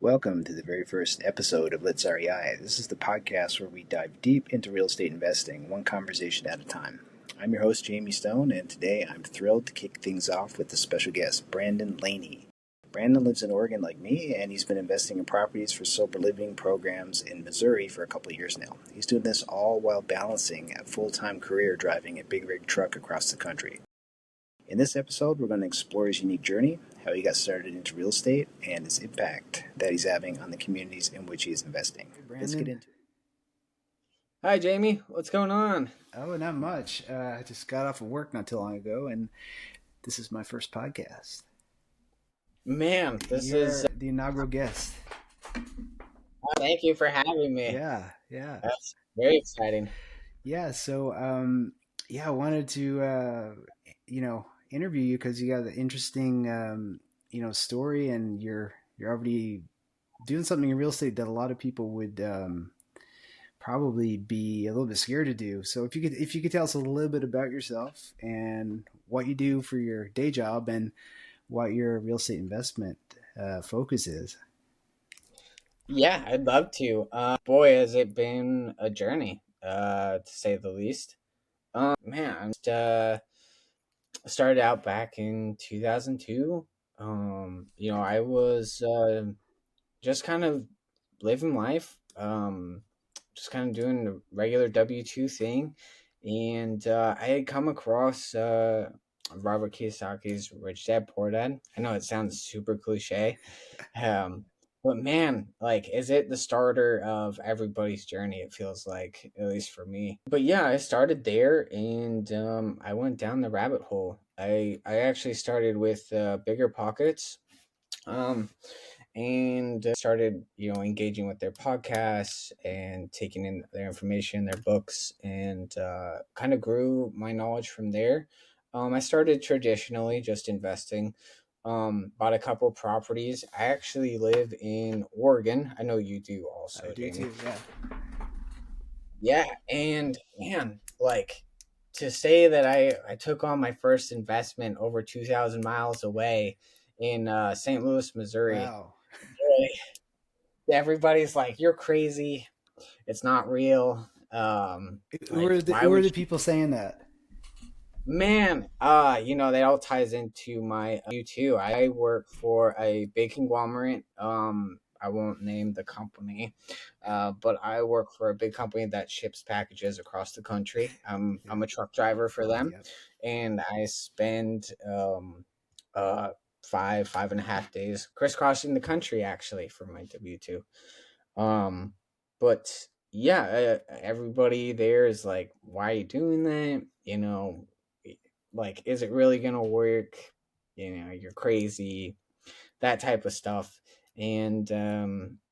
Welcome to the very first episode of Let's REI. This is the podcast where we dive deep into real estate investing, one conversation at a time. I'm your host, Jamie Stone, and today I'm thrilled to kick things off with a special guest, Brandon Laney. Brandon lives in Oregon like me, and he's been investing in properties for sober living programs in Missouri for a couple of years now. He's doing this all while balancing a full-time career driving a big rig truck across the country. In this episode, we're going to explore his unique journey, how he got started into real estate, and his impact that he's having on the communities in which he is investing. Let's get into it. Hi, Jamie. What's going on? Oh, not much. I just got off of work not too long ago, and this is my first podcast. Man, You're the inaugural guest. Thank you for having me. Yeah. That's very exciting. Yeah, so I wanted to interview you because you got an interesting story, and you're already doing something in real estate that a lot of people would probably be a little bit scared to do. So if you could tell us a little bit about yourself and what you do for your day job and what your real estate investment focus is. Yeah, I'd love to. Boy, has it been a journey, to say the least. Man, I started out back in 2002. I was just kind of living life, just kind of doing the regular W-2 thing. And I had come across Robert Kiyosaki's Rich Dad Poor Dad. I know it sounds super cliche, um, but man, like, is it the starter of everybody's journey? It feels like, at least for me. But yeah, I started there, and I went down the rabbit hole. I actually started with Bigger Pockets. Um, and started engaging with their podcasts and taking in their information, their books, and kind of grew my knowledge from there. I started traditionally just investing. Bought a couple properties. I actually live in Oregon. I know you do also, I do Jamie. too, yeah. Yeah, and man, like, to say that I took on my first investment over 2,000 miles away in St. Louis, Missouri. Wow. Boy, everybody's like, "You're crazy. It's not real." Like, why Who are would the you? people saying that? Man, that all ties into my you too. I work for a big conglomerate. I won't name the company, but I work for a big company that ships packages across the country. I'm a truck driver for them, Yep. and I spend uh 5.5 days crisscrossing the country actually for my W-2. Um, but yeah, everybody there is like, "Why are you doing that?" Like, is it really gonna work? You're crazy, that type of stuff. And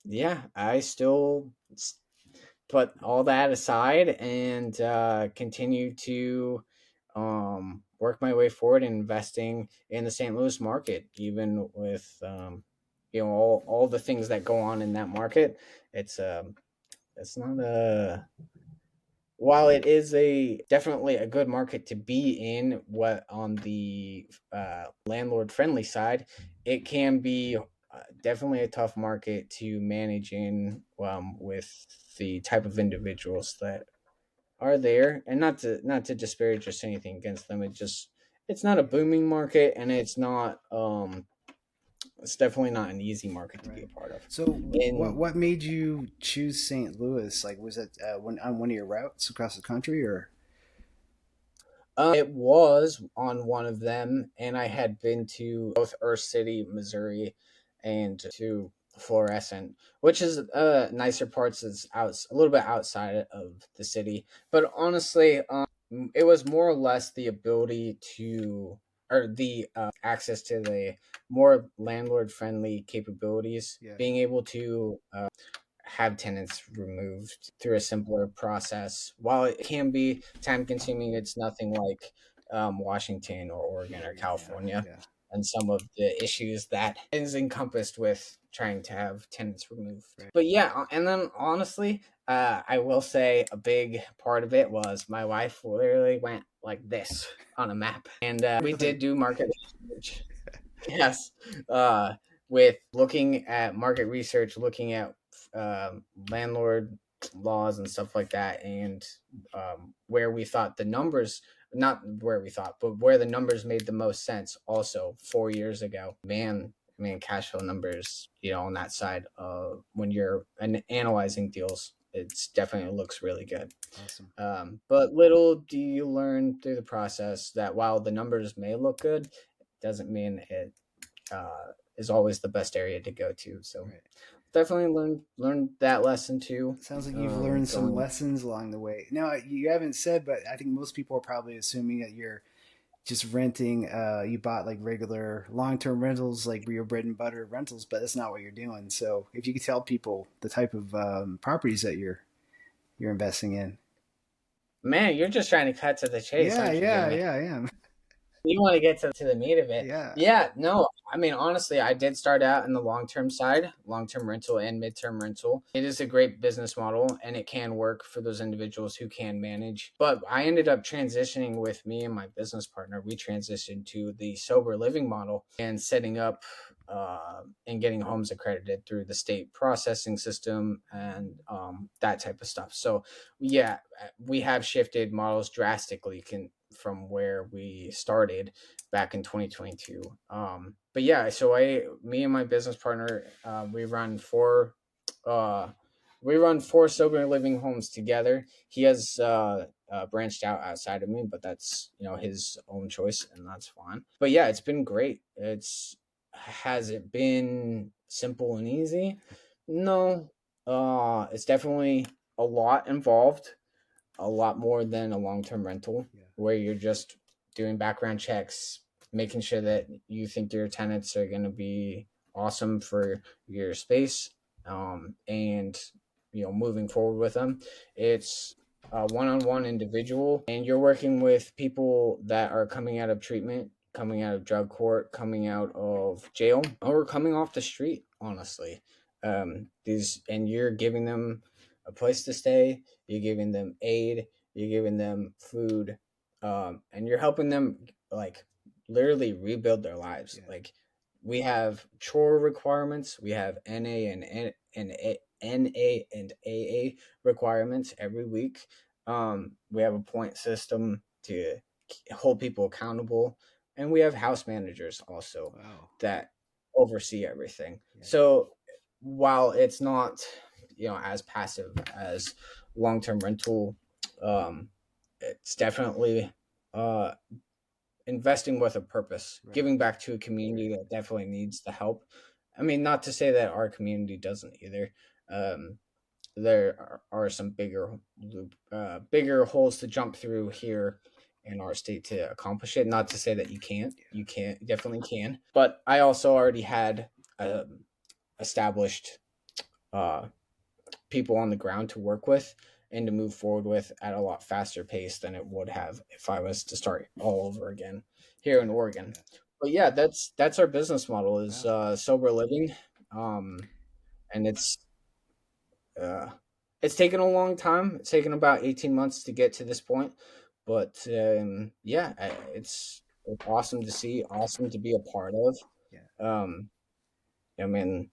yeah, I still put all that aside and continue to work my way forward in investing in the St. Louis market, even with all the things that go on in that market. It's not a while it is a definitely a good market to be in, what on the landlord friendly side, it can be definitely a tough market to manage in, with the type of individuals that are there. And not to disparage just anything against them, it's not a booming market, and it's definitely not an easy market to be Right. a part of. So, And what made you choose St. Louis? Like, was it on one of your routes across the country, or? it was on one of them, and I had been to both Earth City, Missouri, and to Fluorescent, which is nicer parts. Is out a little bit outside of the city, but honestly, it was more or less the ability to, or the access to the more landlord friendly capabilities, Yeah. being able to have tenants removed through a simpler process. While it can be time consuming, it's nothing like Washington or Oregon or California Yeah. and some of the issues that is encompassed with trying to have tenants removed. Right. But yeah, and then honestly, I will say a big part of it was my wife literally went like this on a map, and we did do market research. Yes. with looking at market research, looking at landlord laws and stuff like that, and where we thought the numbers, not where we thought, but where the numbers made the most sense. Also, 4 years ago, man, cash flow numbers, on that side, when you're analyzing deals, it's definitely looks really good. Awesome. But little do you learn through the process that while the numbers may look good, it doesn't mean it is always the best area to go to. So Right. definitely learn that lesson too. Sounds like you've learned some Going lessons along the way. Now, you haven't said, but I think most people are probably assuming that you're just renting. You bought like regular long-term rentals, like your bread and butter rentals, but that's not what you're doing. So, if you could tell people the type of properties that you're investing in. Man, you're just trying to cut to the chase, Yeah, aren't you, yeah, Jamie? yeah, I am. You want to get to the meat of it. Yeah, Yeah, no, I mean, honestly, I did start out in the long term side, long term rental and midterm rental. It is a great business model and it can work for those individuals who can manage. But I ended up transitioning with me and my business partner. We transitioned to the sober living model and setting up and getting homes accredited through the state processing system and that type of stuff. So, yeah, we have shifted models drastically from where we started back in 2022. But yeah, so me and my business partner, uh, we run four sober living homes together. He has branched out outside of me, but that's his own choice, and that's fine. But yeah, it's been great. Has it been simple and easy? No, it's definitely a lot involved, a lot more than a long term rental yeah, where you're just doing background checks, making sure that you think your tenants are going to be awesome for your space, and moving forward with them. It's a one-on-one individual, and you're working with people that are coming out of treatment, coming out of drug court, coming out of jail, or coming off the street, honestly. These and you're giving them a place to stay, you're giving them aid, you're giving them food, and you're helping them like literally rebuild their lives. yeah. Like we have chore requirements, we have NA and AA requirements every week. We have a point system to hold people accountable, and we have house managers also Wow. that oversee everything. Yeah, So while it's not as passive as long-term rental, um, it's definitely uh, investing with a purpose, right. giving back to a community that definitely needs the help. I mean, not to say that our community doesn't either. Um, there are some bigger holes to jump through here in our state to accomplish it. Not to say that you can't. Yeah, You can't. Definitely can. But I also already had established uh, people on the ground to work with and to move forward with at a lot faster pace than it would have if I was to start all over again here in Oregon. yeah. But yeah, that's our business model is Wow. sober living, and uh, it's taken a long time. It's taken about 18 months to get to this point, but yeah, it's awesome to see, awesome to be a part of. Yeah. Um, I mean,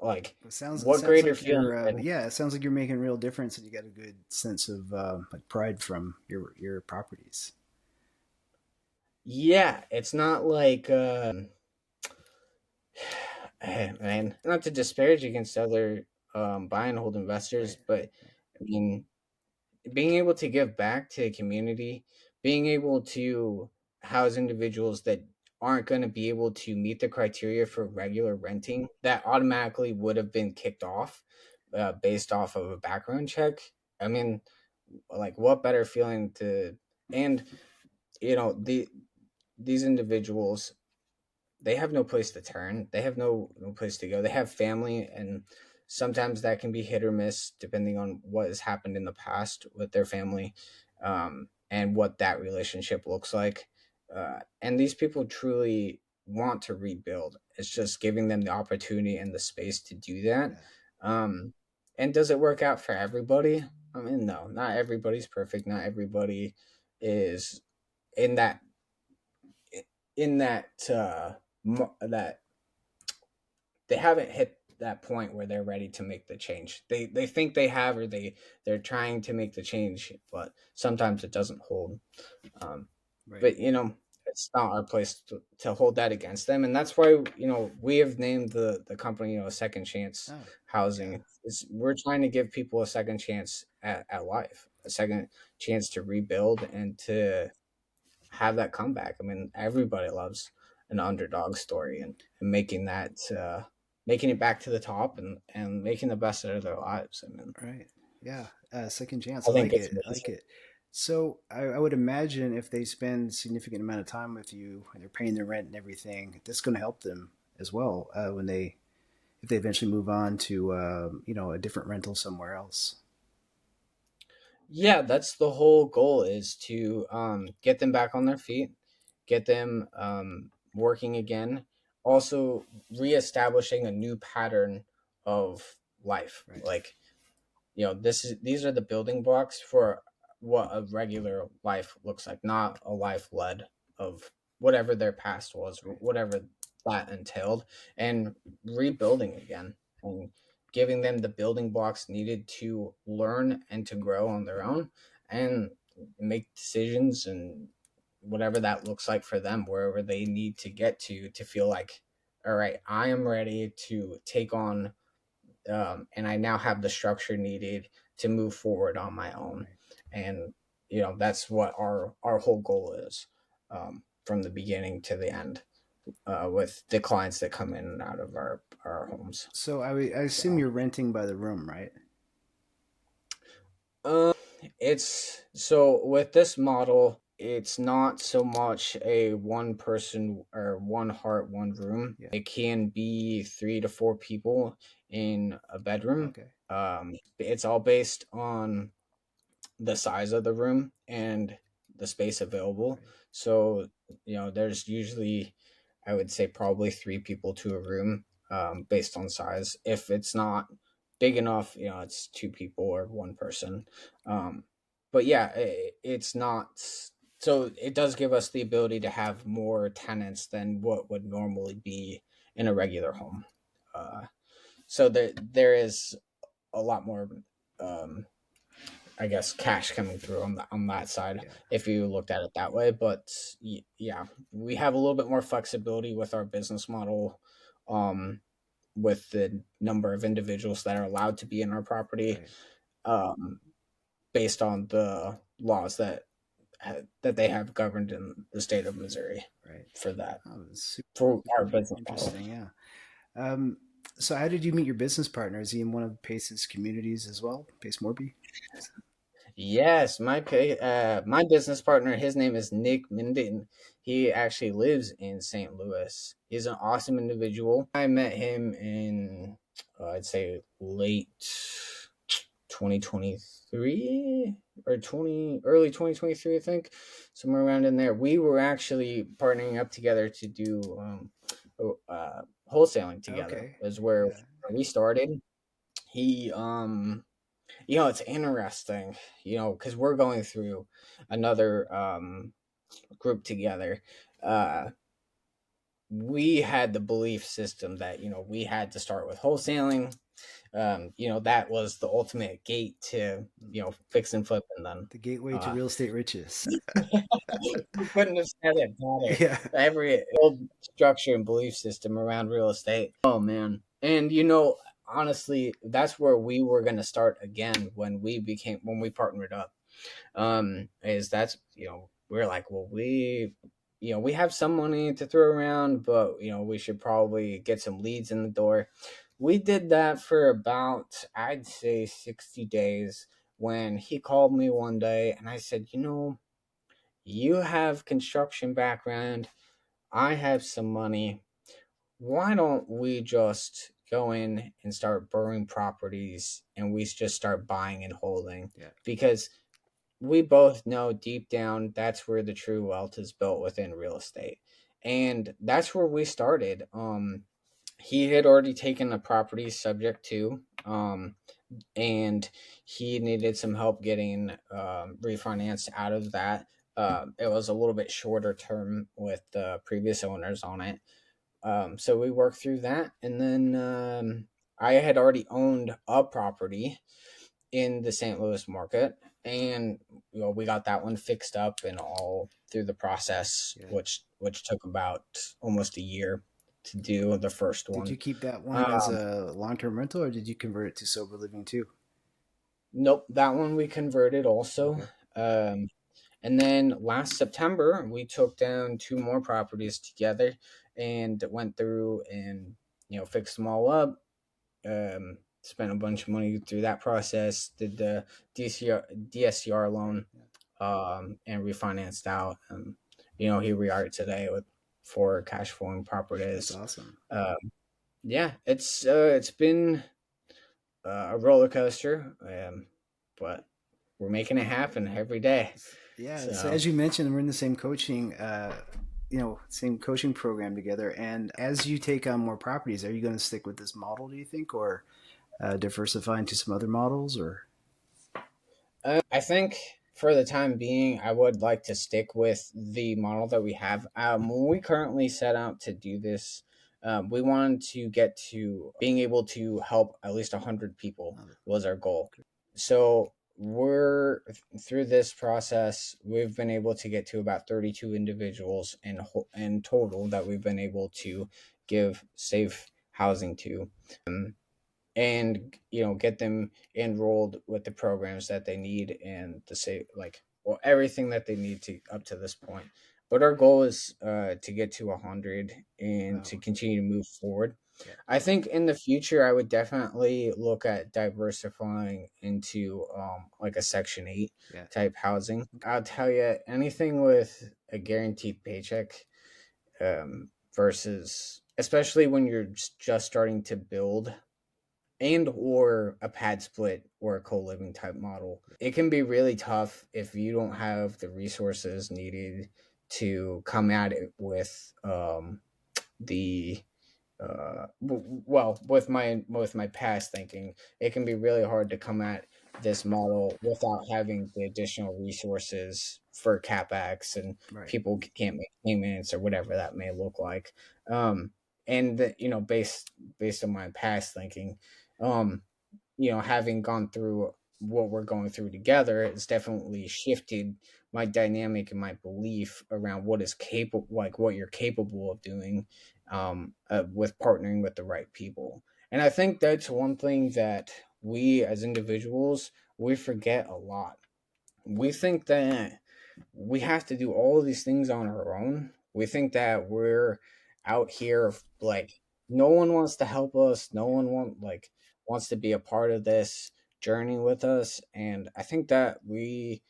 like, It sounds what sounds greater like feeling you're than yeah, it sounds like you're making a real difference, and you got a good sense of like pride from your properties. yeah, it's not like man, not to disparage against other buy and hold Right. investors, but I mean, being able to give back to the community, being able to house individuals that aren't going to be able to meet the criteria for regular renting that automatically would have been kicked off based off of a background check. I mean, like, what better feeling to, and these individuals, they have no place to turn. They have no place to go. They have family, and sometimes that can be hit or miss depending on what has happened in the past with their family, and what that relationship looks like. And these people truly want to rebuild. It's just giving them the opportunity and the space to do that. Yeah. Um, and does it work out for everybody? I mean, no, not everybody's perfect. Not everybody is in that in that that they haven't hit that point where they're ready to make the change. They think they have, or they're trying to make the change, but sometimes it doesn't hold. Um, Right. but it's not our place to hold that against them, and that's why we have named the company Second Chance Oh, yeah. Housing. We're trying to give people a second chance at life, a second chance to rebuild and to have that comeback. I mean, everybody loves an underdog story, and making it back to the top, and making the best out of their lives. I mean, Right. Yeah. Second chance. I I think like it's it. I like amazing. it. So I would imagine if they spend a significant amount of time with you and they're paying their rent and everything, that's going to help them as well when they if they eventually move on to a different rental somewhere else. Yeah, that's the whole goal, is to get them back on their feet, get them working again, also reestablishing a new pattern of life. Right. Like, these are the building blocks for what a regular life looks like, not a life led of whatever their past was, Right. whatever that entailed, and rebuilding again, and giving them the building blocks needed to learn and to grow on their own, and make decisions, and whatever that looks like for them, wherever they need to get to feel like, all right, I am ready to take on, and I now have the structure needed to move forward on my own. Right. And that's what our whole goal is, from the beginning to the end, with the clients that come in and out of our homes. So I assume So you're renting by the room, right? um, it's so with this model, it's not so much a one person or one heart, one room. Yeah. It can be 3 to 4 people in a bedroom. Okay. It's all based on the size of the room and the space available. Right. So, there's usually, I would say, probably 3 people to a room, based on size. If it's not big enough, it's 2 people or one person. Um, but yeah, it's not. So it does give us the ability to have more tenants than what would normally be in a regular home. Uh, so there is a lot more, um, I guess, cash coming through on that side, Yeah. if you looked at it that way. But yeah, we have a little bit more flexibility with our business model, um, with the number of individuals that are allowed to be in our property, Right. um, based on the laws that they have governed in the state of Missouri Right. for that, Oh, super, for our super business model. interesting. Yeah. Um, so how did you meet your business partner? Is he in one of Pace's communities as well? Pace Morby? Yes, my business partner, his name is Nick Minden. He actually lives in St. Louis. He's an awesome individual. I met him in, I'd say, late 2023, or 20 early 2023, I think, somewhere around in there. We were actually partnering up together to do, wholesaling together. Okay. Is where Yeah. we started. He it's interesting, because we're going through another group together. Uh, we had the belief system that, we had to start with wholesaling. That was the ultimate gate to, fix and flip. And then, The gateway to uh, real estate riches. you couldn't have said it better. Yeah. Every old structure and belief system around real estate. Oh, man. And, honestly, that's where we were going to start again when we partnered up. Is that's we're like, well, we have some money to throw around, but we should probably get some leads in the door. We did that for about, I'd say, 60 days, when he called me one day and I said, you have construction background, I have some money, why don't we just go in and start burning properties, and we just start buying and holding? Yeah. Because we both know deep down that's where the true wealth is built, within real estate. And that's where we started. He had already taken a property subject to, and he needed some help getting, refinanced out of that. It was a little bit shorter term with the previous owners on it. So we worked through that, and then I had already owned a property in the St. Louis market, and we got that one fixed up and all through the process, Yeah. which took about almost a year to do the first Did you one. keep that one as Um, a long-term rental, or did you convert it to sober living too? nope, that one we converted also. Okay. Um, and then last September, we took down two more properties together and went through and fixed them all up. Spent a bunch of money through that process. Did the DSCR loan, Yeah. and refinanced out. Here we are today with four cash flowing That's properties. awesome. Uh, yeah, it's been a roller coaster, but we're making it happen every day. Yeah. So So as you mentioned, we're in the same coaching, same coaching program together. And as you take on more properties, are you going to stick with this model, do you think, or diversify into some other models, or? I think for the time being, I would like to stick with the model that we have. When we currently set out to do this, we wanted to get to being able to help at least 100 people was our goal. So we're through this process, we've been able to get to about 32 individuals in total that we've been able to give safe housing to. And get them enrolled with the programs that they need and to say everything that they need to up to this point. But our goal is to get to 100 and Wow. to continue to move forward. Yeah. I think in the future I would definitely look at diversifying into like a section 8 Yeah. type housing. I'll tell you, anything with a guaranteed paycheck, versus especially when you're just starting to build and or a pad split or a co-living type model, it can be really tough if you don't have the resources needed to come at it with the with my past thinking, it can be really hard to come at this model without having the additional resources for capex and Right. people can't make payments or whatever that may look like. And based on my past thinking, um having gone through what we're going through together, it's definitely shifted my dynamic and my belief around what is capable, like what you're capable of doing, with partnering with the right people. And I think that's one thing that we as individuals, we forget a lot. We think that we have to do all of these things on our own. We think that we're out here like no one wants to help us. No one wants to be a part of this journey with us. And I think that we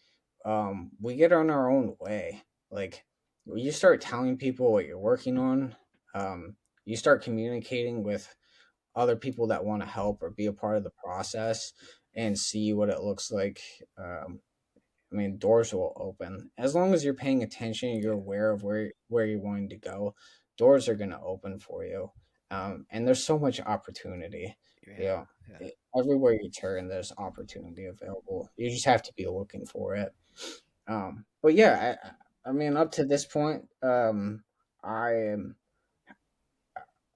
get on our own way. Like when you start telling people what you're working on, you start communicating with other people that want to help or be a part of the process and see what it looks like. I mean, doors will open as long as you're paying attention. You're Yeah. aware of where you're wanting to go. Doors are going to open for you, and there's so much opportunity. You Yeah. know, Yeah. everywhere you turn, there's opportunity available. You just have to be looking for it. But yeah, I mean, up to this point, I am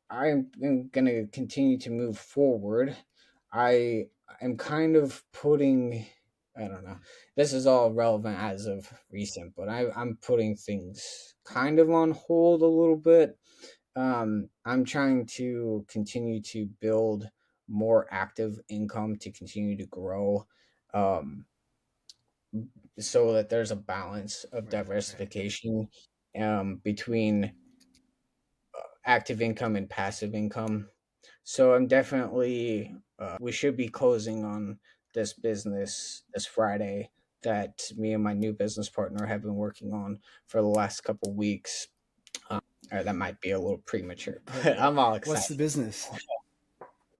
I'm going to continue to move forward. I am kind of putting, I don't know, this is all relevant as of recent, but I'm putting things kind of on hold a little bit. I'm trying to continue to build more active income to continue to grow, um, so that there's a balance of Right. Right. diversification, between active income and passive income. So I'm definitely we should be closing on this business this Friday that me and my new business partner have been working on for the last couple weeks. Or that might be a little premature, but I'm all What's the excited. business?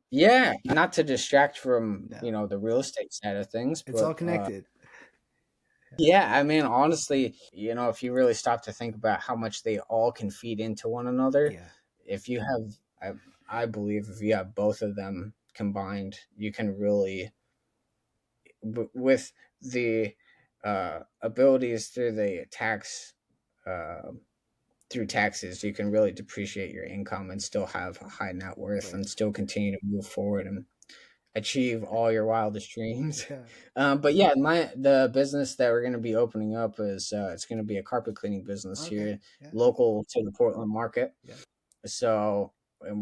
Yeah, not to distract from No. the real estate side of things, It's all but connected. yeah, I mean, honestly, if you really stop to think about how much they all can feed into one another, Yeah. if you have, I believe if you have both of them combined, you can really, with the abilities through the tax, uh, through taxes, you can really depreciate your income and still have a high net worth Right. and still continue to move forward and achieve all your wildest dreams. Yeah. But yeah, the business that we're going to be opening up is it's going to be a carpet cleaning business Okay. here, Yeah. local to the Portland market. Yeah. So, and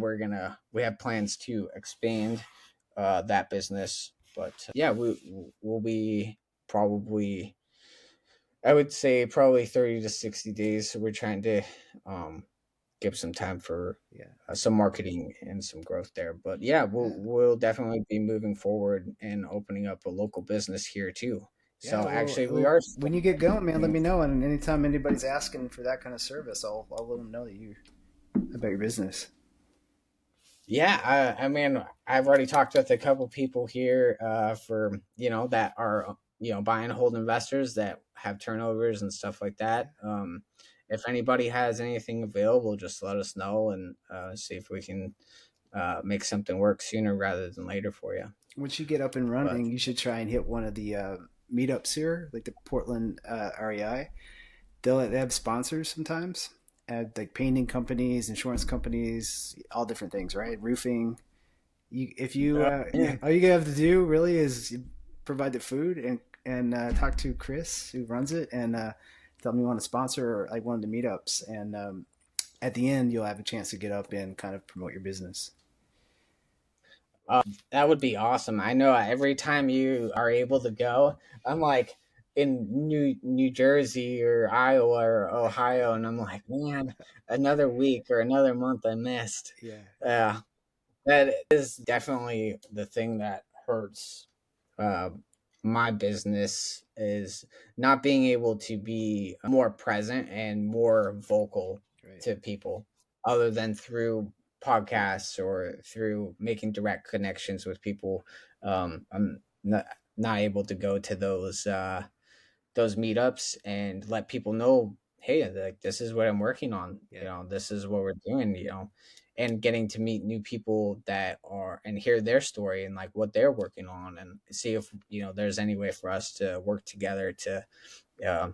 we have plans to expand that business. But yeah, we'll be probably, I would say probably 30 to 60 days. So we're trying to um, give some time for Yeah. some marketing and some growth there. But yeah, Yeah. we'll definitely be moving forward and opening up a local business here too. Yeah. So Well, actually, we are when you get going, man, let starting. me know. And anytime anybody's asking for that kind of service, I'll let them know that you about your business. Yeah, I mean, I've already talked with a couple people here for that are buy and hold investors that have turnovers and stuff like Yeah. that. If anybody has anything available, just let us know and see if we can make something work sooner rather than later for you. Once you get up and But running, you should try and hit one of the meetups here, like the Portland REI. They have sponsors sometimes, like painting companies, insurance companies, all different things, right? Roofing. If you yeah, all you have to do really is provide the food and talk to Chris who runs it and tell him you want to sponsor like one of the meetups, and at the end you'll have a chance to get up and kind of promote your business. that would be awesome. I know every time you are able to go, I'm like in New Jersey or Iowa or Ohio, and I'm like, man, another week or another month I missed. Yeah, Yeah, that is definitely the thing that hurts uh, my business is not being able to be more present and more vocal right. to people other than through podcasts or through making direct connections with people. I'm not able to go to those meetups and let people know, hey, like this is what I'm working on, Yeah, this is what we're doing, and getting to meet new people that are and hear their story and like what they're working on and see if there's any way for us to work together to uh,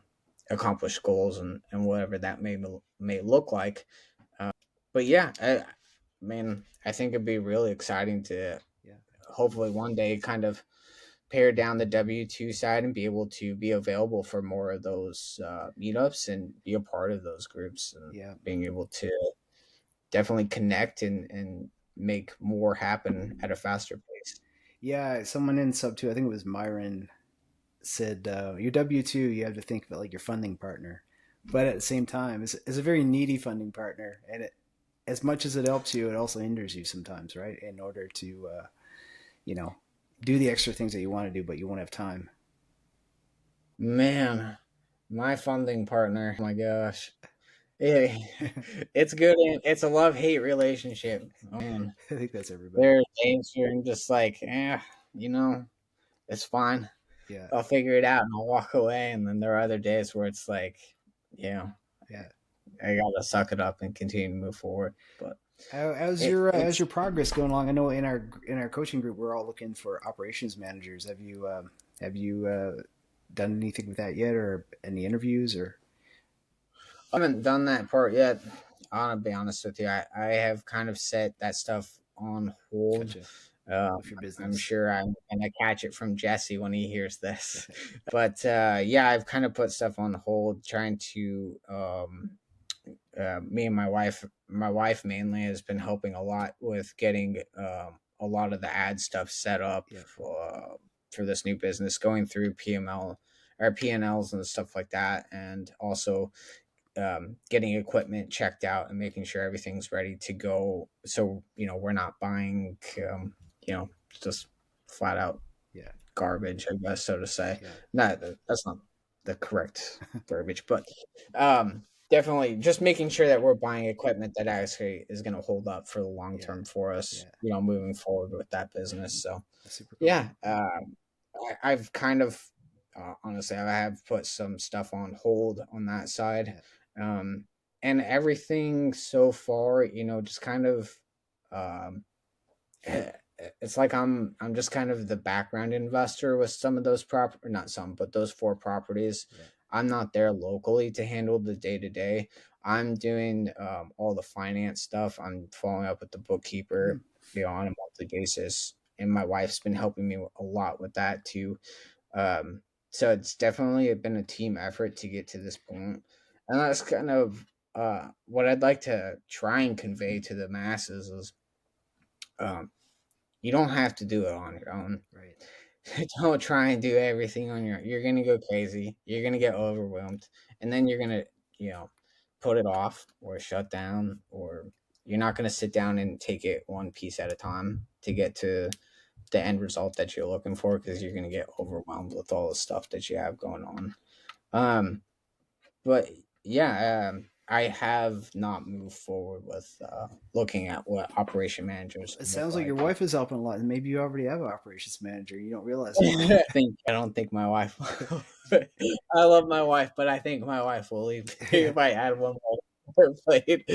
accomplish goals and whatever that may look like. But yeah, I mean, I think it'd be really exciting to yeah, hopefully one day kind of pare down the W-2 side and be able to be available for more of those meetups and be a part of those groups and yeah, being able to definitely connect and make more happen at a faster pace. yeah. Someone in SUBTO, I think it was Myron, said your W-2 you have to think of it like your funding partner, but at the same time it's a very needy funding partner, and as much as it helps you, it also hinders you sometimes, right? In order to you know do the extra things that you want to do, but you won't have time. Man, my funding partner, oh my gosh. It, it's good. It's a love hate relationship. Oh, man. I think that's everybody. There are days where I'm just like, you know, it's fine. Yeah, I'll figure it out and I'll walk away. And then there are other days where it's like, you know, yeah. I gotta suck it up and continue to move forward. But How's it's your progress going along? I know in our coaching group we're all looking for operations managers. Have you done anything with that yet, or any interviews, or I haven't done that part yet. I'll be honest with you. I have kind of set that stuff on hold. gotcha Um, with your I'm business? sure I'm gonna catch it from Jesse when he hears this. But yeah, I've kind of put stuff on hold, trying to me and my wife mainly has been helping a lot with getting a lot of the ad stuff set up Yeah, for this new business, going through PML or PNLs and stuff like that, and also getting equipment checked out and making sure everything's ready to go. So we're not buying you know just flat out yeah, garbage, I guess, so to say. yeah, Not that's not the correct verbiage, but definitely just making sure that we're buying equipment that actually is going to hold up for the long yeah, term for us, yeah. moving forward with that business. So That's super cool. yeah, I've kind of honestly, I have put some stuff on hold on that side, Yeah, um, and everything so far, just kind of um, it's like I'm just kind of the background investor with some of those not some, but those four properties. yeah, I'm not there locally to handle the day to day. I'm doing all the finance stuff. I'm following up with the bookkeeper, on a monthly basis, and my wife's been helping me a lot with that too. So it's definitely been a team effort to get to this point, and that's kind of what I'd like to try and convey to the masses is, um, you don't have to do it on your own. Right. Don't try and do everything on your own. You're gonna go crazy. You're gonna get overwhelmed, and then you're gonna, you know, put it off or shut down, or you're not gonna sit down and take it one piece at a time to get to the end result that you're looking for, because you're gonna get overwhelmed with all the stuff that you have going on. Um, but yeah, I have not moved forward with looking at what operation managers It look sounds like your like. wife is helping a lot, and maybe you already have an operations manager. You don't realize it. I don't think my wife. I love my wife, but I think my wife will leave me Yeah. if I add one more to her plate.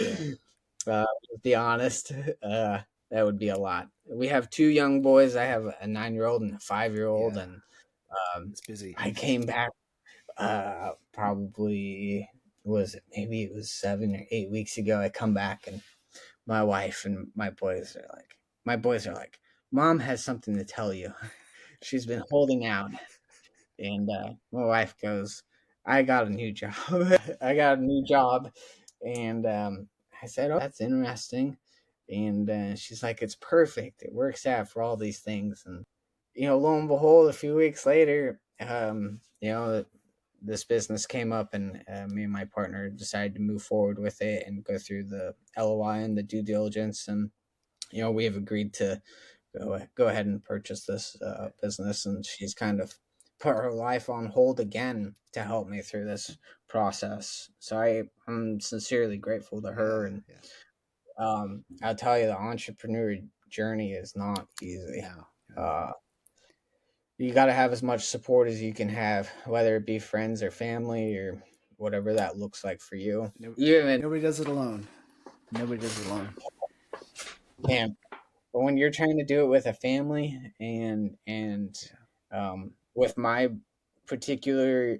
Yeah. To be honest, that would be a lot. We have two young boys. I have a 9-year-old and a 5-year-old, Yeah. and It's busy. I came back probably, was it, maybe it was 7 or 8 weeks ago. I come back and my wife and my boys are like, Mom has something to tell you. She's been holding out. And my wife goes, I got a new job. I got a new job. And I said, oh, that's interesting. And she's like, it's perfect. It works out for all these things. And, lo and behold, a few weeks later, this business came up, and me and my partner decided to move forward with it and go through the LOI and the due diligence. And, we have agreed to go ahead and purchase this business, and she's kind of put her life on hold again to help me through this process. So I'm sincerely grateful to her, Yeah. and Yeah. I'll tell you, the entrepreneur journey is not easy. No. Uh, you got to have as much support as you can have, whether it be friends or family or whatever that looks like for you. No, Even nobody does it alone. Nobody does it alone. can But when you're trying to do it with a family, and Yeah. with my particular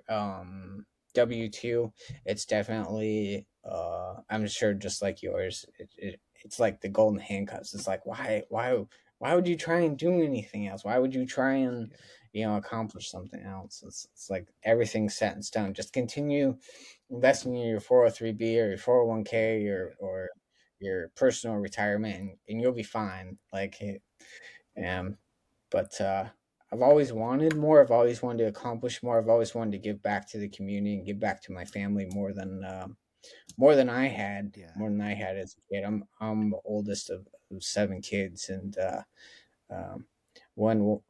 W-2, it's definitely I'm sure just like yours, it's like the golden handcuffs. It's like, why would you try and do anything else? Why would you try and Yeah. accomplish something else? It's like everything's set in stone. Just continue investing in your 403b or your 401k, Yeah. or your personal retirement, and you'll be fine. Um, but I've always wanted more. I've always wanted to accomplish more. I've always wanted to give back to the community and give back to my family more than I had, Yeah. as a kid. I'm the oldest of 7 kids, and um, one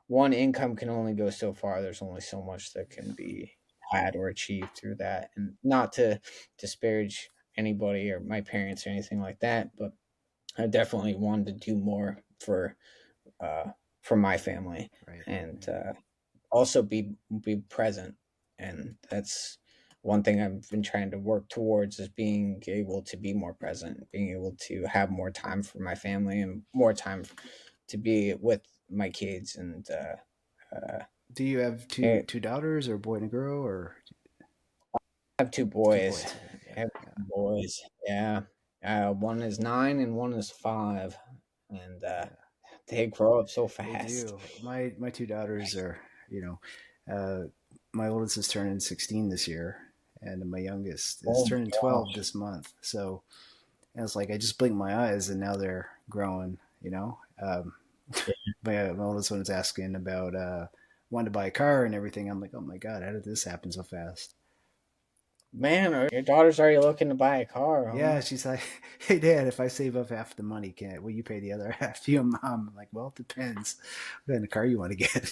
one income can only go so far. There's only so much that can be had or achieved through that, and not to disparage anybody or my parents or anything like that, but I definitely wanted to do more uh, for my family, Right. and also be present. And that's one thing I've been trying to work towards, is being able to be more present, being able to have more time for my family and more time to be with my kids. And Do you have I two daughters, or a boy and a girl, or have two two boys. boys? Okay. I Yeah. have Yeah. two boys. Yeah. One is 9 and one is 5, and Yeah. they grow up so They fast. do. My two daughters are, you know, my oldest is turning 16 this year, and my youngest is Oh my turning 12 gosh. this month. So and it's like I just blinked my eyes, and now they're growing. You know, my oldest one is asking about wanting to buy a car and everything. I'm like, oh my god, how did this happen so fast? Man, your daughter's already looking to buy a car, Yeah, huh? she's like, hey dad, if I save up half the money, will you pay the other half? You and mom. I'm like, well, it depends what kind of car you want to get.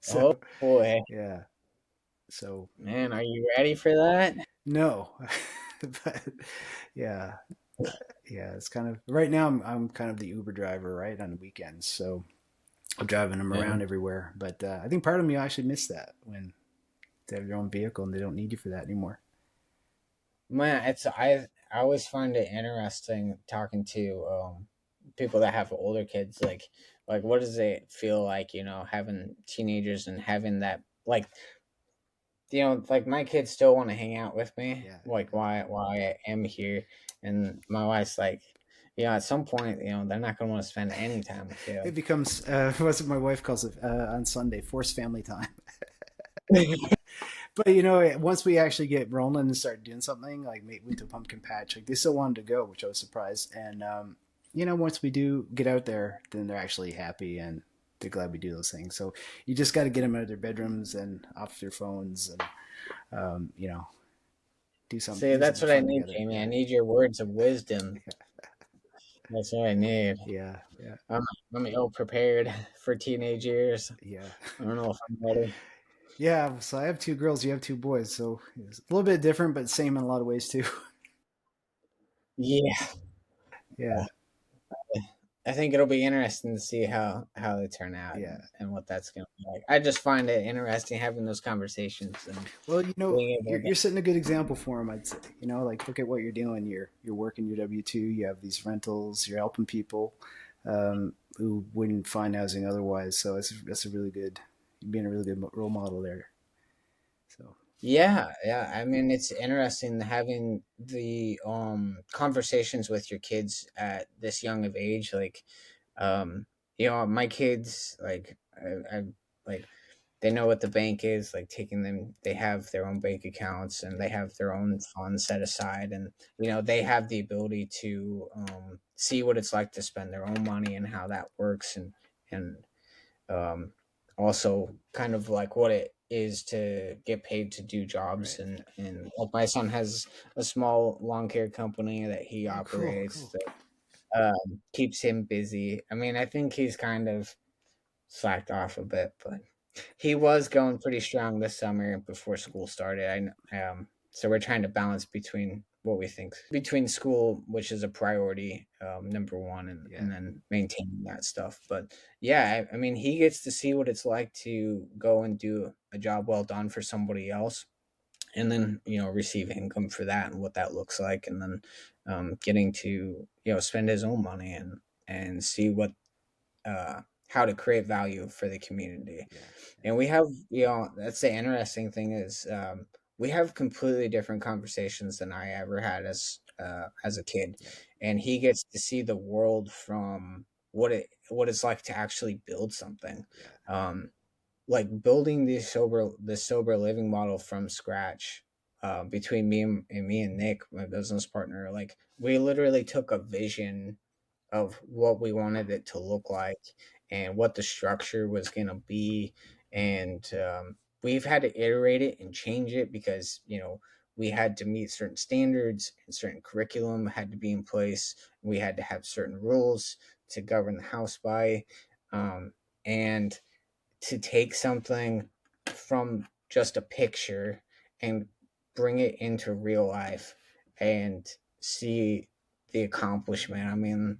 So Oh boy. yeah, so Man, are you ready for that? no, but yeah, yeah, it's kind of right now. I'm kind of the Uber driver, right, on the weekends, so I'm driving them Yeah. around everywhere. But I think part of me actually miss that when they have their own vehicle and they don't need you for that anymore. Man, I always find it interesting talking to people that have older kids, like what does it feel like, having teenagers and having that, like, like my kids still want to hang out with me, Yeah, like why I am here, and my wife's like, at some point, they're not gonna want to spend any time with it you. becomes what's what my wife calls it on Sunday, forced family time. But once we actually get rolling and start doing something like maybe went to a pumpkin patch, like they still wanted to go, which I was surprised. And once we do get out there, then they're actually happy and they're glad we do those things. So you just got to get them out of their bedrooms and off their phones, and See, do that's something what I fun need, together. Jamie. I Yeah, need your words of wisdom. That's what I need. yeah, yeah, I'm I'm ill prepared for teenage years. yeah, I don't know if I'm ready. yeah. So I have two girls, you have two boys, so it's a little bit different, but same in a lot of ways too. Yeah, Yeah, I think it'll be interesting to see how they turn out yeah. and what that's gonna be like. I just find it interesting having those conversations and Well, being able you're to. setting a good example for them. I'd say, like look at what you're doing. You're working your W-2. You have these rentals. You're helping people who wouldn't find housing otherwise. So that's a really good. You're being a really good role model there. So Yeah, yeah. I mean, it's interesting having the conversations with your kids at this young of age. Like, my kids, like, I like they know what the bank is, like taking them, they have their own bank accounts and yeah, they have their own funds set aside, and they have the ability to see what it's like to spend their own money and how that works, and um, also kind of like what it is to get paid to do jobs, right. and like my son has a small lawn care company that he Oh, cool, operates cool. that keeps him busy. I mean, I think he's kind of slacked off a bit, but he was going pretty strong this summer before school started. So we're trying to balance between what we think between school, which is a priority, number one, Yeah, and then maintaining that stuff. But yeah, I mean, he gets to see what it's like to go and do a job well done for somebody else, and then receive income for that and what that looks like, and then getting to spend his own money and see what uh, how to create value for the community. yeah, And we have, that's the interesting thing is we have completely different conversations than I ever had as a kid, yeah, and he gets to see the world from what it's like to actually build something. yeah, Um, like building the sober living model from scratch, between me and Nick, my business partner. Like we literally took a vision of what we wanted it to look like and what the structure was going to be. And we've had to iterate it and change it because, we had to meet certain standards and certain curriculum had to be in place. We had to have certain rules to govern the house by. And to take something from just a picture and bring it into real life and see the accomplishment. I mean,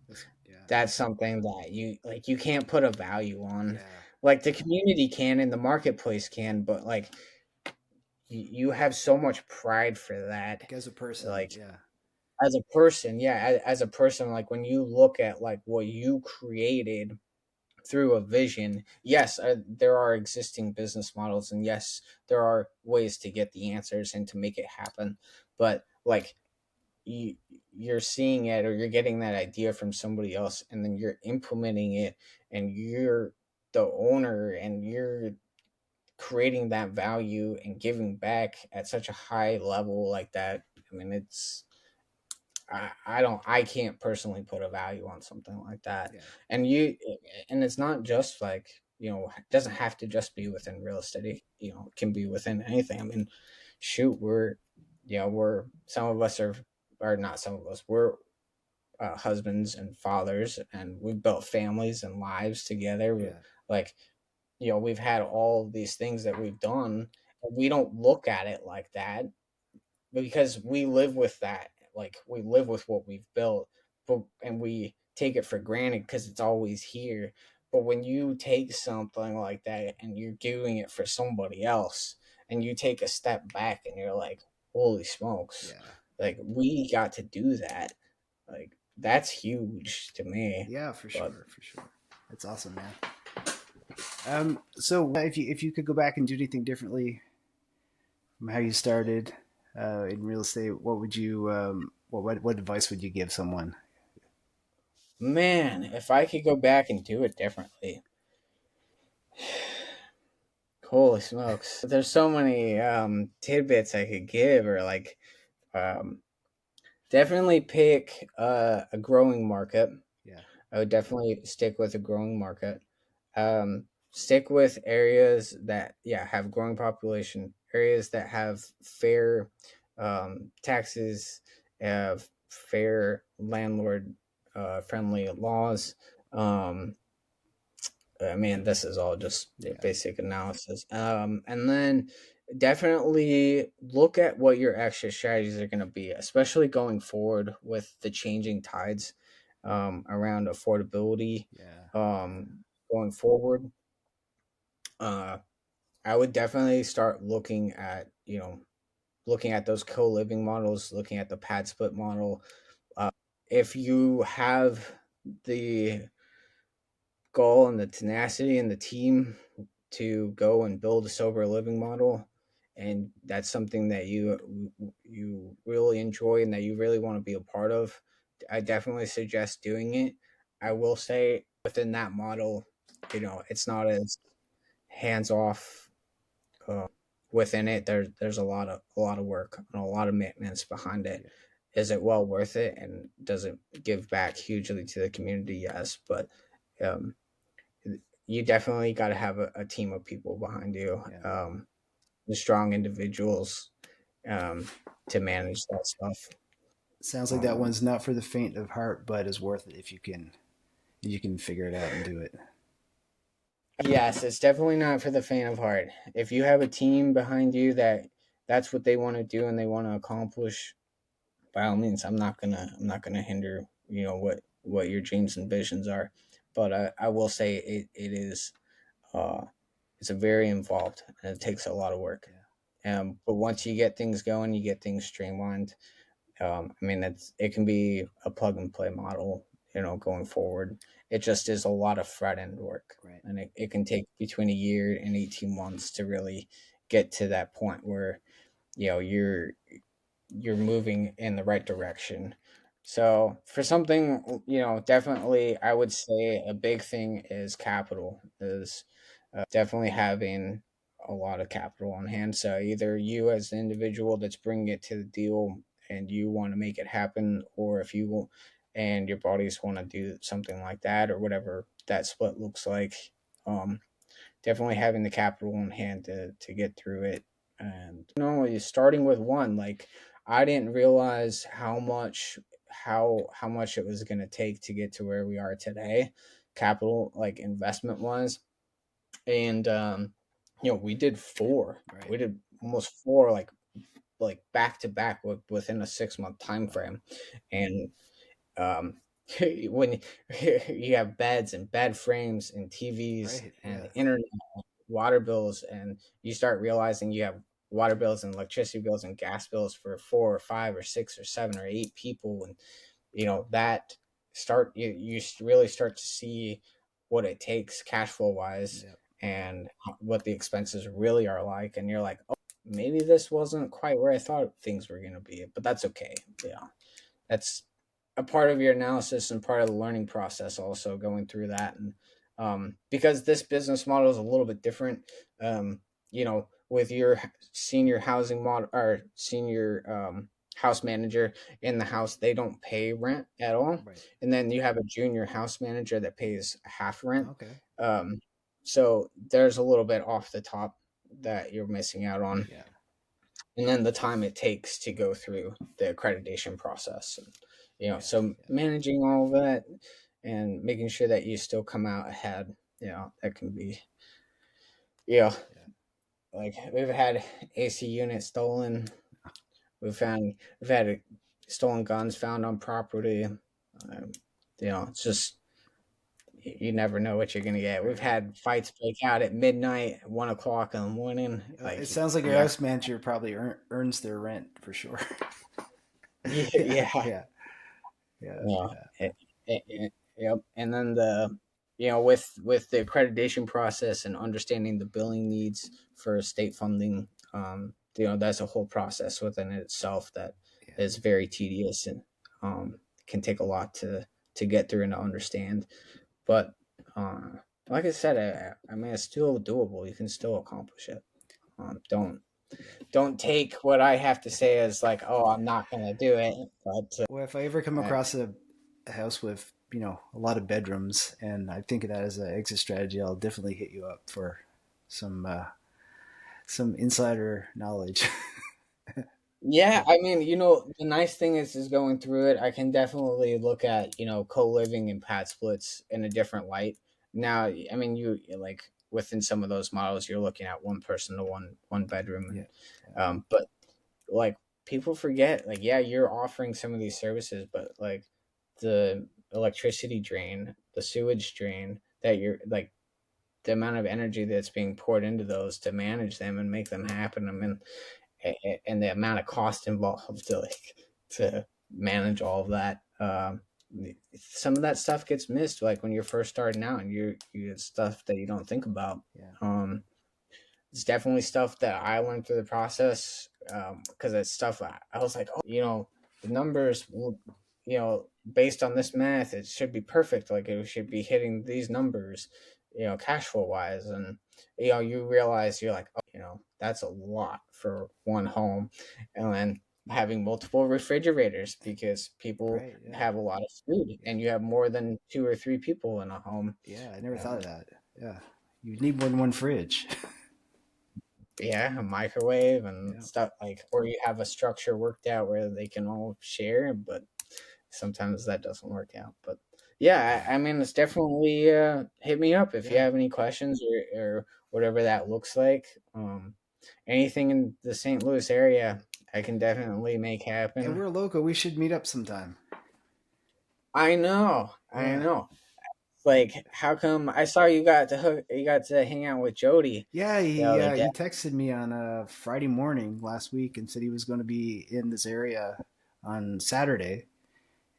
yeah, that's something that you can't put a value on. yeah. Like the community can and the marketplace can, but like you have so much pride for that. Like as a person, Like yeah, as a person, yeah, as a person, like when you look at like what you created through a vision, yes, there are existing business models, and yes, there are ways to get the answers and to make it happen. But like you, you're seeing it or you're getting that idea from somebody else, and then you're implementing it, and you're the owner, and you're creating that value and giving back at such a high level like that. I mean, I can't personally put a value on something like that. yeah, And it's not just like, it doesn't have to just be within real estate, it can be within anything. I mean, shoot, we're some of us are, or not some of us, we're husbands and fathers, and we've built families and lives together. yeah, Like, we've had all these things that we've done, and we don't look at it like that because we live with that. Like we live with what we've built, and we take it for granted because it's always here. But when you take something like that and you're doing it for somebody else, and you take a step back and you're like, holy smokes, yeah. like we got to do that. Like that's huge to me. Yeah, for But sure, for sure. That's awesome, man. So if you could go back and do anything differently, how you started in real estate. What would you what advice would you give someone? Man, if I could go back and do it differently, holy smokes! There's so many tidbits I could give, or like um, definitely pick a growing market. Yeah, I would definitely stick with a growing market. Stick with areas that have growing population, areas that have fair taxes, have fair landlord friendly laws. Um, I mean, this is all just yeah, basic analysis. And then definitely look at what your exit strategies are going to be, especially going forward with the changing tides around affordability. yeah, yeah, Going forward, uh, I would definitely start looking at those co living models, looking at the pad split model. If you have the goal and the tenacity and the team to go and build a sober living model, and that's something that you really enjoy and that you really want to be a part of, I definitely suggest doing it. I will say within that model, it's not as hands off. Within it, there's a lot of work and a lot of maintenance behind it. yeah, Is it well worth it, and does it give back hugely to the community? Yes, but um, you definitely got to have a team of people behind you, yeah. the strong individuals, um, to manage that stuff. Sounds like that Um, one's not for the faint of heart, but is worth it if you can figure it out and do it. yes, it's definitely not for the faint of heart. If you have a team behind you that's what they want to do and they want to accomplish, by all means, I'm not gonna hinder what your dreams and visions are, but I will say it is uh, it's a very involved and it takes a lot of work. Yeah, But once you get things going, you get things streamlined. I mean, it can be a plug and play model, going forward. It just is a lot of front end work, right. and it can take between a year and 18 months to really get to that point where you're moving in the right direction. So for something, definitely I would say a big thing is capital, is definitely having a lot of capital on hand. So either you as the individual that's bringing it to the deal and you want to make it happen, or if you and your buddies want to do something like that, or whatever that split looks like. Um, Definitely having the capital on hand to get through it. And you're starting with one. Like, I didn't realize how much it was going to take to get to where we are today, capital, like, investment wise. And we did four. Right. We did almost four, like back to back within a 6 month time Wow. frame. And um when you have beds and bed frames and TVs Right. and Yeah. internet, water bills, and you start realizing you have water bills and electricity bills and gas bills for four or five or six or seven or eight people, and that you really start to see what it takes cash flow wise, Yep. and what the expenses really are like, and you're like, oh, maybe this wasn't quite where I thought things were going to be, but that's okay. That's a part of your analysis and part of the learning process, also going through that. And because this business model is a little bit different, with your senior housing model or senior house manager in the house, they don't pay rent at all. Right. And then you have a junior house manager that pays half rent. Okay. um, so there's a little bit off the top that you're missing out on, Yeah. and then the time it takes to go through the accreditation process. And, Yeah. so Yeah. managing all of that and making sure that you still come out ahead, that can be, yeah, Yeah. like we've had AC units stolen. We've had stolen guns found on property. It's just, you never know what you're gonna get. Right. We've Right. had fights break out at midnight, 1 o'clock in the morning. It Like, sounds like your yeah, house manager probably earns their rent for sure. yeah, Yeah. yeah. Yeah. Yeah. Yeah. Yeah. Yep. And then with the accreditation process and understanding the billing needs for state funding, that's a whole process within itself that Yeah. is very tedious and can take a lot to get through and to understand. But uh, like I said, I mean, it's still doable. You can still accomplish it. Don't take what I have to say as like, oh, I'm not gonna do it. But Well, if I ever come uh, across a house with, a lot of bedrooms, and I think of that as an exit strategy, I'll definitely hit you up for some some insider knowledge. yeah, I mean, the nice thing is going through it, I can definitely look at, co-living and pad splits in a different light. Now, I mean, like within some of those models, you're looking at one person to one bedroom, Yeah. and but like people forget, like, yeah, you're offering some of these services, but like the electricity drain, the sewage drain, that you're like the amount of energy that's being poured into those to manage them and make them happen. I mean, and the amount of cost involved to manage all of that. Some of that stuff gets missed, like when you're first starting out, and you get stuff that you don't think about. Yeah. It's definitely stuff that I learned through the process, because it's stuff I was like, oh, the numbers, based on this math, it should be perfect. Like it should be hitting these numbers, cash flow wise, and you realize you're like, oh, that's a lot for one home, and then having multiple refrigerators because people Right. Yeah. have a lot of food, Yeah. and you have more than two or three people in a home. Yeah. I never thought of Um, that. Yeah. You need more than one fridge. yeah, a microwave and Yeah. stuff, like, or you have a structure worked out where they can all share, but sometimes that doesn't work out. But yeah, I mean, it's definitely hit me up if you Yeah. have any questions, or whatever that looks like. Anything in the St. Louis area, I can definitely make And happen. we're local. We should meet up sometime. I Yeah. know. Like, how come I saw you got to hang out with Jody Yeah. the He other uh, day? he texted me on a Friday morning last week and said he was going to be in this area on Saturday,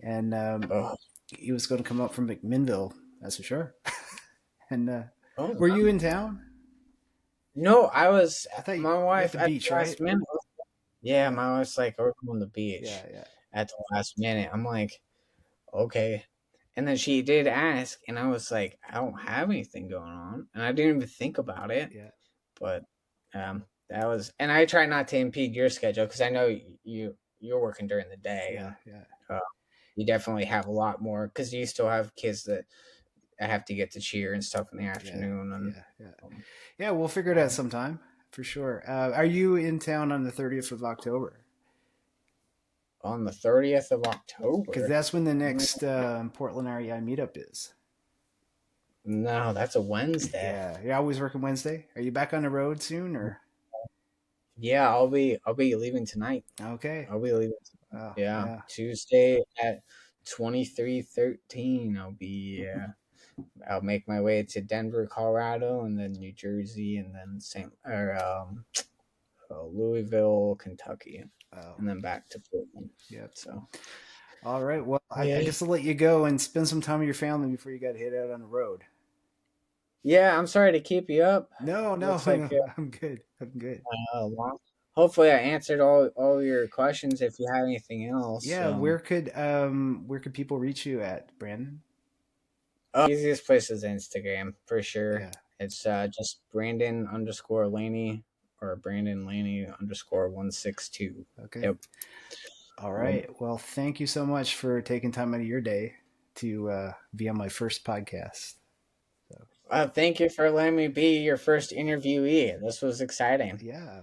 and Oh, he was going to come up from McMinnville. That's for sure. And oh were you no. in town? No, I was I thought my you're at wife the at beach, the right? last minute. Yeah, Yeah. my wife's like, "We're going to the Yeah. beach Yeah. at the last minute." I'm like, "Okay." And then she did ask, and I was like, "I don't have anything going on," and I didn't even think about it. Yeah. But that was, and I try not to impede your schedule because I know you're working during the day, Yeah. and Yeah. uh, you definitely have a lot more because you still have kids that I have to get to cheer and stuff in the Yeah. afternoon, and Yeah. Yeah. um, Yeah. We'll figure it out sometime for sure. Are you in town on the 30th of October? on the 30th of Because October. that's when the next Portland REI meetup is. No, that's a Wednesday. Yeah. You're always working Wednesday. Are you back on the road soon or? Yeah, I'll be leaving tonight. Okay. I'll be leaving. Oh, Yeah, yeah. Tuesday at 23:13. I'll make my way to Denver, Colorado, and then New Jersey, and then Louisville, Kentucky, Oh, and then back to Portland. yep. So All right. Well, I yeah, guess I'll let you go and spend some time with your family before you got to hit out on the road. yeah. I'm sorry to keep you up. No, no, Looks like no. I'm good. I'm good. long. Hopefully, I answered all your questions. If you have anything else, Yeah. Where could people reach you at, Brandon? easiest place is Instagram for sure. Yeah. It's just Brandon underscore Laney, or Brandon Laney underscore 162. Okay. Yep. All Yep. right. Well, thank you so much for taking time out of your day to be on my first podcast. So, Thank you for letting me be your first interviewee. This was exciting. yeah.